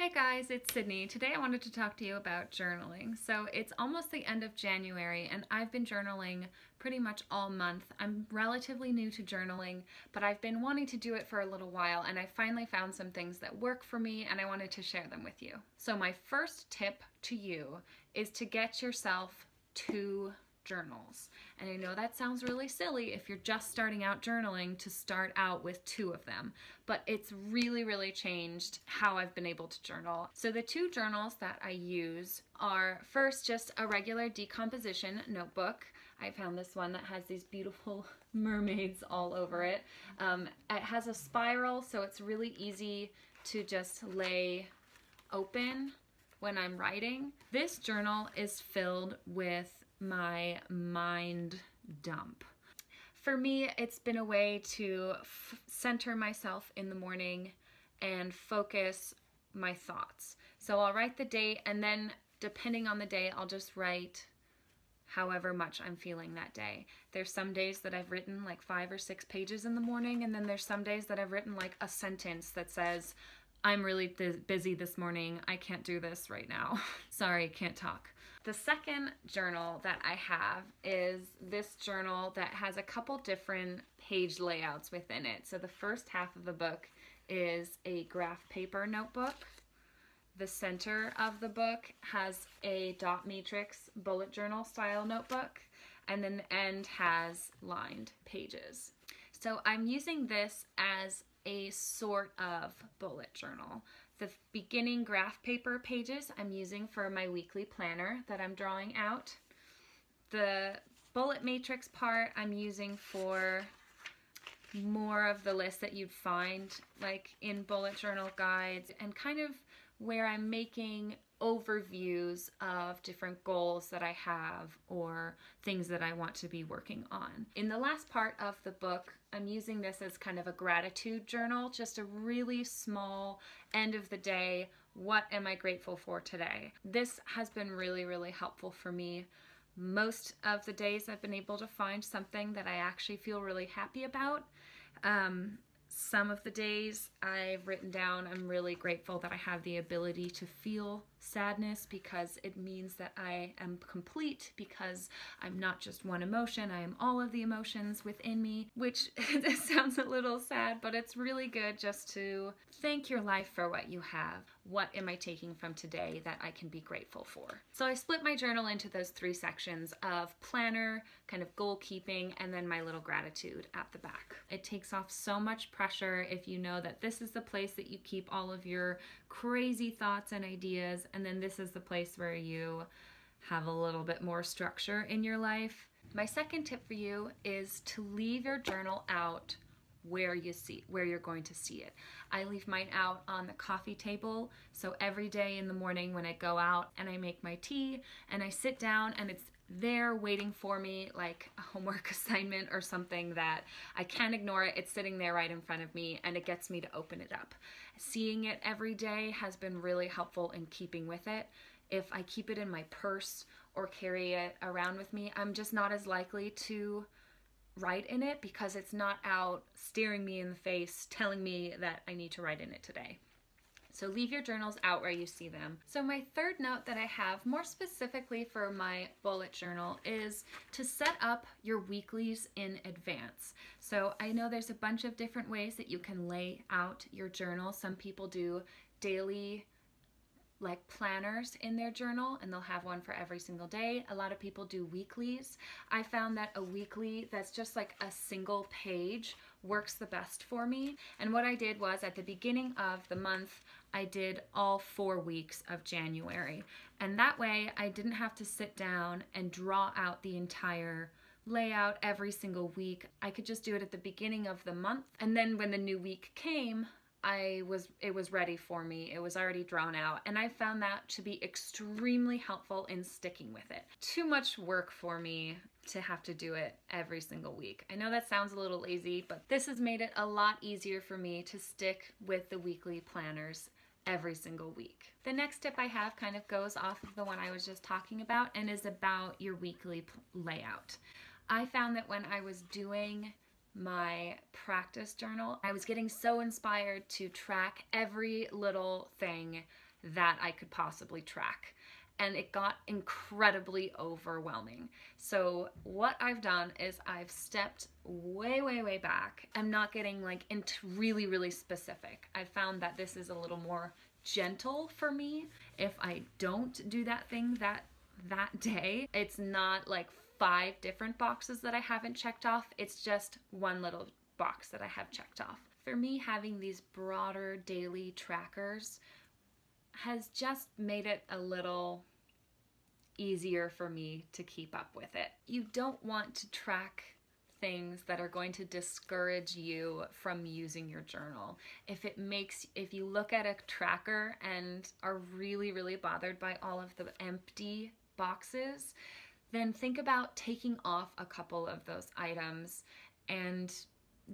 Hi guys, it's Sydney. Today I wanted to talk to you about journaling. So it's almost the end of January and I've been journaling pretty much all month. I'm relatively new to journaling, but I've been wanting to do it for a little while and I finally found some things that work for me and I wanted to share them with you. So my first tip to you is to get yourself 2 journals. And I know that sounds really silly if you're just starting out journaling to start out with 2 of them, but it's really changed how I've been able to journal. So the 2 journals that I use are first just a regular decomposition notebook. I found this one that has these beautiful mermaids all over it. It has a spiral, so it's really easy to just lay open when I'm writing. This journal is filled with my mind dump. For me, it's been a way to center myself in the morning and focus my thoughts. So I'll write the date and then depending on the day, I'll just write however much I'm feeling that day. There's some days that I've written like 5 or 6 pages in the morning, and then there's some days that I've written like a sentence that says, I'm really busy this morning. I can't do this right now. Sorry, can't talk. The second journal that I have is this journal that has a couple different page layouts within it. So the first half of the book is a graph paper notebook. The center of the book has a dot matrix bullet journal style notebook, and then the end has lined pages. So I'm using this as a sort of bullet journal. The beginning graph paper pages I'm using for my weekly planner that I'm drawing out. The bullet matrix part I'm using for more of the list that you'd find like in bullet journal guides, and kind of where I'm making overviews of different goals that I have or things that I want to be working on. In the last part of the book, I'm using this as kind of a gratitude journal, just a really small end of the day, what am I grateful for today? This has been really helpful for me. Most of the days I've been able to find something that I actually feel really happy about. Some of the days I've written down, I'm really grateful that I have the ability to feel sadness because it means that I am complete, because I'm not just one emotion, I am all of the emotions within me, which sounds a little sad, but it's really good just to thank your life for what you have. What am I taking from today that I can be grateful for? So I split my journal into those 3 sections of planner, kind of goal keeping, and then my little gratitude at the back. It takes off so much pressure if you know that this is the place that you keep all of your crazy thoughts and ideas, and then this is the place where you have a little bit more structure in your life. My second tip for you is to leave your journal out where you're going to see it. I leave mine out on the coffee table, so every day in the morning when I go out and I make my tea and I sit down and it's there waiting for me like a homework assignment or something that I can't ignore it. It's sitting there right in front of me and it gets me to open it up. Seeing it every day has been really helpful in keeping with it. If I keep it in my purse or carry it around with me, I'm just not as likely to write in it because it's not out staring me in the face telling me that I need to write in it today. So leave your journals out where you see them. So my third note that I have more specifically for my bullet journal is to set up your weeklies in advance. So I know there's a bunch of different ways that you can lay out your journal. Some people do daily like planners in their journal and they'll have one for every single day. A lot of people do weeklies. I found that a weekly that's just like a single page works the best for me. And what I did was at the beginning of the month, I did all 4 weeks of January. And that way I didn't have to sit down and draw out the entire layout every single week. I could just do it at the beginning of the month. And then when the new week came, it was ready for me. It was already drawn out, and I found that to be extremely helpful in sticking with it. Too much work for me to have to do it every single week. I know that sounds a little lazy, but this has made it a lot easier for me to stick with the weekly planners every single week. The next tip I have kind of goes off of the one I was just talking about and is about your weekly layout. I found that when I was doing my practice journal, I was getting so inspired to track every little thing that I could possibly track. And it got incredibly overwhelming. So what I've done is I've stepped way, way, way back. I'm not getting like into really, really specific. I found that this is a little more gentle for me. If I don't do that thing that day, it's not like 5 different boxes that I haven't checked off. It's just one little box that I have checked off. For me, having these broader daily trackers has just made it a little easier for me to keep up with it. You don't want to track things that are going to discourage you from using your journal. If you look at a tracker and are really, really bothered by all of the empty boxes, then think about taking off a couple of those items and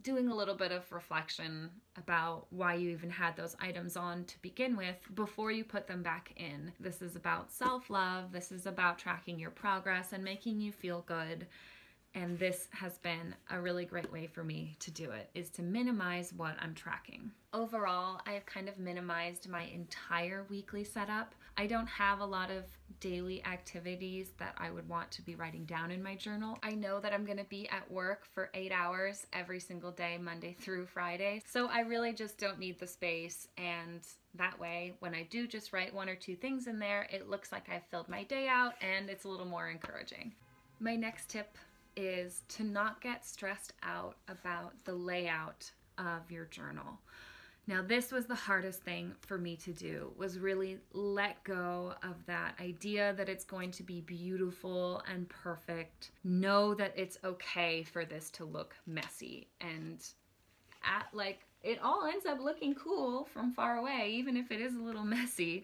doing a little bit of reflection about why you even had those items on to begin with before you put them back in. This is about self-love. This is about tracking your progress and making you feel good. And this has been a really great way for me to do it, is to minimize what I'm tracking. Overall, I have kind of minimized my entire weekly setup. I don't have a lot of daily activities that I would want to be writing down in my journal. I know that I'm gonna be at work for 8 hours every single day, Monday through Friday. So I really just don't need the space. And that way, when I do just write 1 or 2 things in there, it looks like I've filled my day out and it's a little more encouraging. My next tip is to not get stressed out about the layout of your journal. Now, this was the hardest thing for me to do, was really let go of that idea that it's going to be beautiful and perfect. Know that it's okay for this to look messy, and it all ends up looking cool from far away, even if it is a little messy.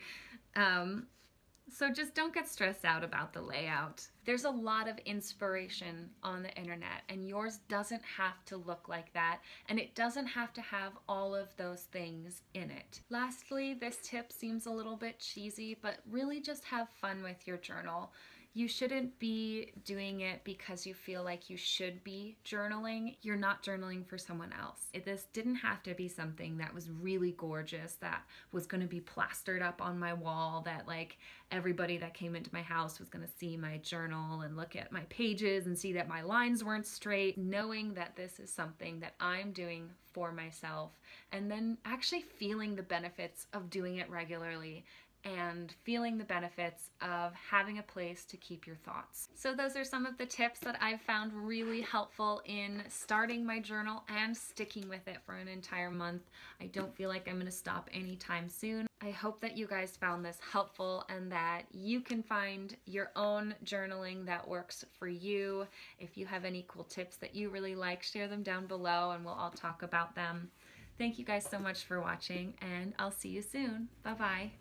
So just don't get stressed out about the layout. There's a lot of inspiration on the internet, and yours doesn't have to look like that, and it doesn't have to have all of those things in it. Lastly, this tip seems a little bit cheesy, but really just have fun with your journal. You shouldn't be doing it because you feel like you should be journaling. You're not journaling for someone else. This didn't have to be something that was really gorgeous, that was going to be plastered up on my wall, that like everybody that came into my house was going to see my journal and look at my pages and see that my lines weren't straight. Knowing that this is something that I'm doing for myself, and then actually feeling the benefits of doing it regularly and feeling the benefits of having a place to keep your thoughts. So those are some of the tips that I've found really helpful in starting my journal and sticking with it for an entire month. I don't feel like I'm going to stop anytime soon. I hope that you guys found this helpful and that you can find your own journaling that works for you. If you have any cool tips that you really like, share them down below and we'll all talk about them. Thank you guys so much for watching, and I'll see you soon. Bye-bye.